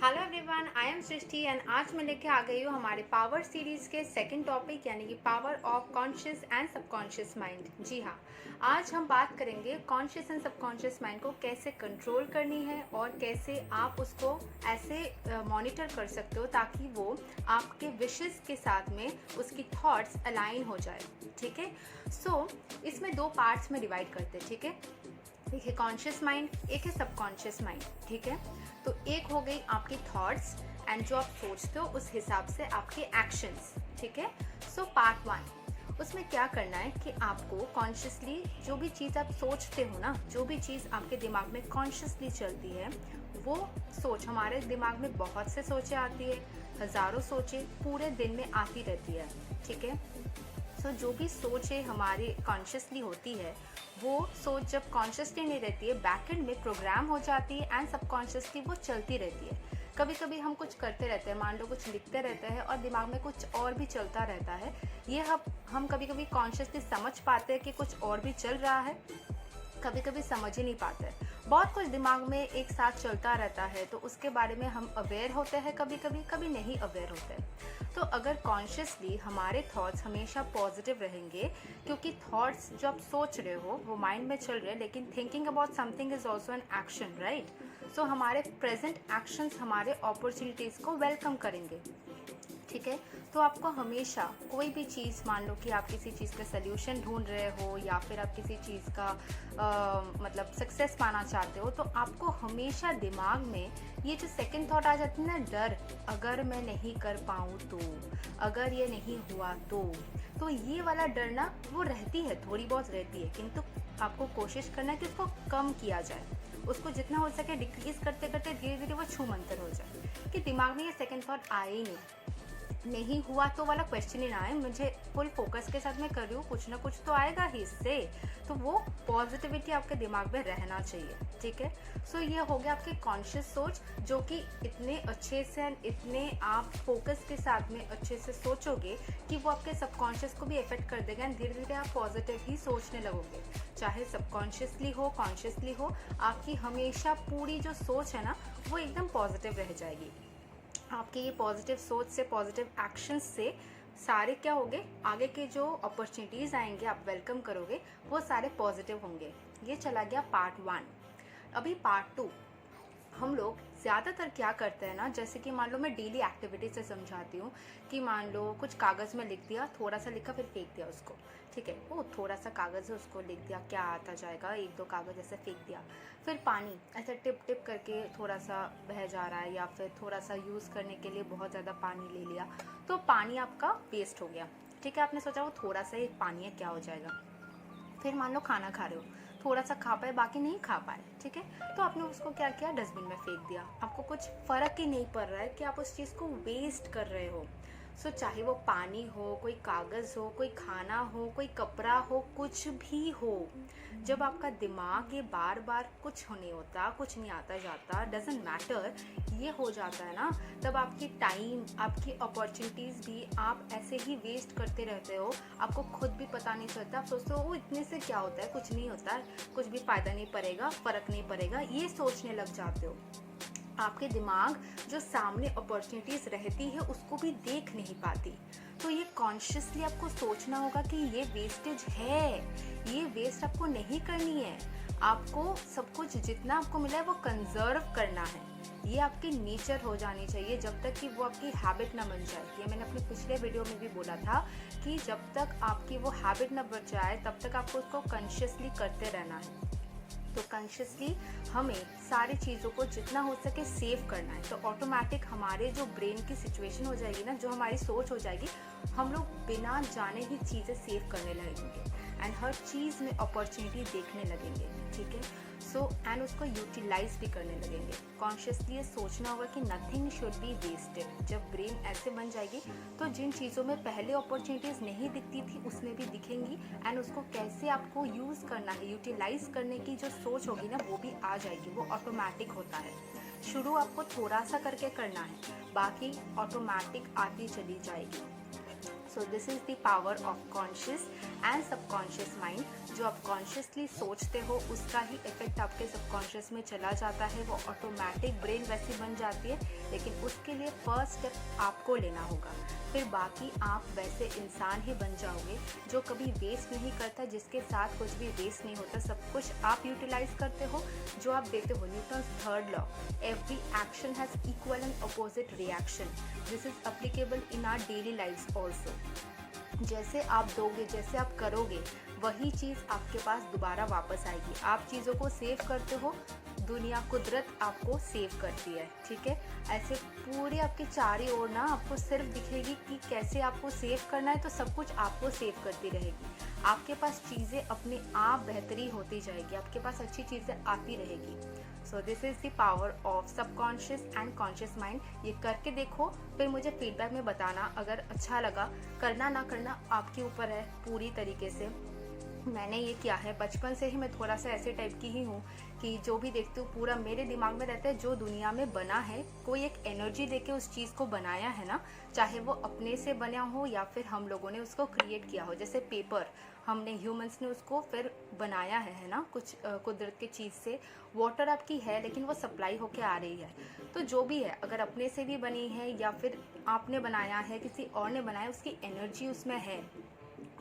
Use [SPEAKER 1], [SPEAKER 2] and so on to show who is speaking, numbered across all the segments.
[SPEAKER 1] Hello everyone, I am Srishti and आज मैं लेके आ गई हूँ हमारे पावर सीरीज़ के सेकंड टॉपिक यानी कि power of conscious and subconscious mind. जी हाँ, आज हम बात करेंगे कॉन्शियस एंड सबकॉन्शियस माइंड को कैसे कंट्रोल करनी है और कैसे आप उसको ऐसे मॉनिटर कर सकते हो ताकि वो आपके विशेस के साथ में उसकी थॉट्स अलाइन हो जाए। ठीक है, सो इसमें दो पार्ट्स में डिवाइड करते हैं। ठीक है, एक है कॉन्शियस माइंड, एक है सबकॉन्शियस माइंड। ठीक है, तो एक हो गई आपकी थॉट्स एंड जो आप सोचते हो उस हिसाब से आपके एक्शंस। ठीक है, सो पार्ट वन, उसमें क्या करना है कि आपको कॉन्शियसली जो भी चीज़ आप सोचते हो ना, जो भी चीज़ आपके दिमाग में कॉन्शियसली चलती है वो सोच, हमारे दिमाग में बहुत से सोचें आती है, हज़ारों सोचें पूरे दिन में आती रहती है। ठीक है, सो जो भी सोचें हमारी कॉन्शियसली होती है वो सोच जब कॉन्शियसली नहीं रहती है बैक एंड में प्रोग्राम हो जाती है एंड सबकॉन्शियसली वो चलती रहती है। कभी कभी हम कुछ करते रहते हैं, मान लो कुछ लिखते रहते हैं और दिमाग में कुछ और भी चलता रहता है। ये हम कभी कभी कॉन्शियसली समझ पाते हैं कि कुछ और भी चल रहा है, कभी कभी समझ ही नहीं पाते। बहुत कुछ दिमाग में एक साथ चलता रहता है तो उसके बारे में हम अवेयर होते हैं, कभी कभी कभी नहीं अवेयर होते। तो अगर कॉन्शियसली हमारे थॉट्स हमेशा पॉजिटिव रहेंगे, क्योंकि थॉट्स जो आप सोच रहे हो वो माइंड में चल रहे हैं, लेकिन thinking about something is also an action, right. So हमारे प्रेजेंट एक्शंस हमारे अपॉर्चुनिटीज़ को वेलकम करेंगे। ठीक है, तो आपको हमेशा कोई भी चीज़, मान लो कि आप किसी चीज़ का सल्यूशन ढूंढ रहे हो या फिर आप किसी चीज़ का मतलब सक्सेस पाना चाहते हो, तो आपको हमेशा दिमाग में ये जो सेकंड थॉट आ जाती है ना, डर, अगर मैं नहीं कर पाऊँ तो, अगर ये नहीं हुआ तो ये वाला डर ना वो रहती है, थोड़ी बहुत रहती है, किंतु आपको कोशिश करना है कि उसको कम किया जाए, उसको जितना हो सके डिक्रीज करते करते धीरे धीरे वो छूमंतर हो जाए कि दिमाग में ये सेकंड थॉट आए ही नहीं हुआ तो वाला क्वेश्चन ही ना आए, मुझे फुल फोकस के साथ मैं कर रही हूँ, कुछ ना कुछ तो आएगा ही इससे। तो वो पॉजिटिविटी आपके दिमाग में रहना चाहिए। ठीक है, सो ये हो गया आपकी कॉन्शियस सोच, जो कि इतने अच्छे से इतने आप फोकस के साथ में अच्छे से सोचोगे कि वो आपके सबकॉन्शियस को भी इफेक्ट कर देगा एंड धीरे धीरे आप पॉजिटिव ही सोचने लगोगे। चाहे सबकॉन्शियसली हो कॉन्शियसली हो, आपकी हमेशा पूरी जो सोच है ना वो एकदम पॉजिटिव रह जाएगी। आपके ये पॉजिटिव सोच से, पॉजिटिव एक्शंस से सारे क्या होंगे, आगे के जो अपॉर्चुनिटीज़ आएंगे आप वेलकम करोगे वो सारे पॉजिटिव होंगे। ये चला गया पार्ट वन। अभी पार्ट टू, हम लोग ज़्यादातर क्या करते हैं ना, जैसे कि मान लो मैं डेली एक्टिविटी से समझाती हूँ कि मान लो कुछ कागज़ में लिख दिया, थोड़ा सा लिखा फिर फेंक दिया उसको। ठीक है, वो थोड़ा सा कागज़ है उसको लिख दिया, क्या आता जाएगा, एक दो कागज़ ऐसे फेंक दिया। फिर पानी ऐसे टिप टिप करके थोड़ा सा बह जा रहा है या फिर थोड़ा सा यूज़ करने के लिए बहुत ज़्यादा पानी ले लिया, तो पानी आपका वेस्ट हो गया। ठीक है, आपने सोचा वो थोड़ा सा ही पानी है, क्या हो जाएगा। फिर मान लो खाना खा रहे हो, थोड़ा सा खा पाए बाकी नहीं खा पाए। ठीक है, तो आपने उसको क्या किया, डस्टबिन में फेंक दिया। आपको कुछ फ़र्क ही नहीं पड़ रहा है कि आप उस चीज़ को वेस्ट कर रहे हो। सो चाहे वो पानी हो, कोई कागज़ हो, कोई खाना हो, कोई कपड़ा हो, कुछ भी हो, जब आपका दिमाग ये बार बार कुछ नहीं होता, कुछ नहीं आता जाता, डजेंट मैटर, ये हो जाता है ना, तब आपकी टाइम, आपकी अपॉर्चुनिटीज़ भी आप ऐसे ही वेस्ट करते रहते हो। आपको खुद भी पता नहीं चलता, आप सोचते हो वो इतने से क्या होता है, कुछ नहीं होता, कुछ भी फ़ायदा नहीं पड़ेगा, फ़र्क नहीं पड़ेगा, ये सोचने लग जाते हो। आपके दिमाग जो सामने अपॉर्चुनिटीज़ रहती है उसको भी देख नहीं पाती। तो ये कॉन्शियसली आपको सोचना होगा कि ये वेस्टेज है, ये वेस्ट आपको नहीं करनी है। आपको सब कुछ जितना आपको मिला है वो कंजर्व करना है। ये आपकी नेचर हो जानी चाहिए, जब तक कि वो आपकी हैबिट ना बन जाए। ये मैंने अपने पिछले वीडियो में भी बोला था कि जब तक आपकी वो हैबिट ना बन जाए तब तक आपको उसको कॉन्शियसली करते रहना है। तो कॉन्शियसली हमें सारी चीज़ों को जितना हो सके सेव करना है, तो ऑटोमेटिक हमारे जो ब्रेन की सिचुएशन हो जाएगी ना, जो हमारी सोच हो जाएगी, हम लोग बिना जाने ही चीज़ें सेव करने लगेंगे एंड हर चीज़ में अपॉर्चुनिटी देखने लगेंगे। ठीक है, सो एंड उसको यूटिलाइज भी करने लगेंगे। कॉन्शियसली ये सोचना होगा कि नथिंग शुड बी वेस्टेड। जब ब्रेन ऐसे बन जाएगी तो जिन चीज़ों में पहले अपॉर्चुनिटीज़ नहीं दिखती थी उसमें भी दिखेंगी एंड उसको कैसे आपको यूज़ करना है, यूटिलाइज करने की जो सोच होगी ना वो भी आ जाएगी। वो ऑटोमेटिक होता है, शुरू आपको थोड़ा सा करके करना है, बाकी ऑटोमेटिक आती चली जाएगी। So this is the power of conscious and subconscious mind. जो आप कॉन्शियसली सोचते हो उसका ही इफेक्ट आपके सबकॉन्शियस में चला जाता है, वो ऑटोमेटिक ब्रेन वैसी बन जाती है, लेकिन उसके लिए फर्स्ट स्टेप आपको लेना होगा। फिर बाकी आप वैसे इंसान ही बन जाओगे जो कभी वेस्ट नहीं करता, जिसके साथ कुछ भी वेस्ट नहीं होता, सब कुछ आप यूटिलाइज करते हो जो आप देते हो। Newton's third law, every action has equal and opposite reaction, this is applicable in our daily life also. जैसे आप दोगे, जैसे आप करोगे, वही चीज़ आपके पास दोबारा वापस आएगी। आप चीज़ों को सेव करते हो, दुनिया कुदरत आपको सेव करती है, ठीक है। ऐसे पूरी आपकी चारी ओर ना आपको सिर्फ दिखेगी कि कैसे आपको सेव करना है, तो सब कुछ आपको सेव करती रहेगी। आपके पास चीज़ें अपने आप बेहतरी होती जाएगी, आपके पास अच्छी चीज़ें आती रहेगी। So this is the power of subconscious and conscious mind. ये करके देखो, फिर मुझे फीडबैक में बताना। अगर अच्छा लगा, करना ना करना आपके ऊपर है पूरी तरीके से। मैंने ये किया है, बचपन से ही मैं थोड़ा सा ऐसे टाइप की ही हूँ कि जो भी देखती हूँ पूरा मेरे दिमाग में रहता है। जो दुनिया में बना है, कोई एक एनर्जी देके उस चीज़ को बनाया है ना, चाहे वो अपने से बना हो या फिर हम लोगों ने उसको क्रिएट किया हो। जैसे पेपर, हमने ह्यूमंस ने उसको फिर बनाया है ना, कुछ कुदरत के चीज़ से। वाटर आपकी है लेकिन वो सप्लाई होके आ रही है। तो जो भी है, अगर अपने से भी बनी है या फिर आपने बनाया है, किसी और ने बनाया, उसकी एनर्जी उसमें है।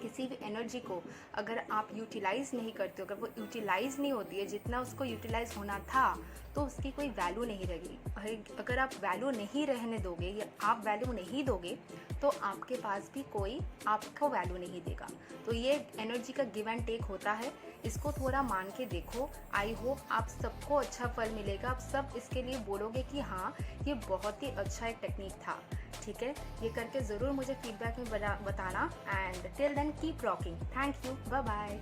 [SPEAKER 1] किसी भी एनर्जी को अगर आप यूटिलाइज़ नहीं करते हो, अगर वो यूटिलाइज़ नहीं होती है जितना उसको यूटिलाइज़ होना था, तो उसकी कोई वैल्यू नहीं रहेगी। अगर आप वैल्यू नहीं रहने दोगे या आप वैल्यू नहीं दोगे, तो आपके पास भी कोई आपको वैल्यू नहीं देगा। तो ये एनर्जी का गिव एंड टेक होता है, इसको थोड़ा मान के देखो। आई होप आप सबको अच्छा फल मिलेगा। आप सब इसके लिए बोलोगे कि हाँ, ये बहुत ही अच्छा एक टेक्निक था, ठीक है। ये करके ज़रूर मुझे फीडबैक में बताना। And till then keep rocking. Thank you, bye bye.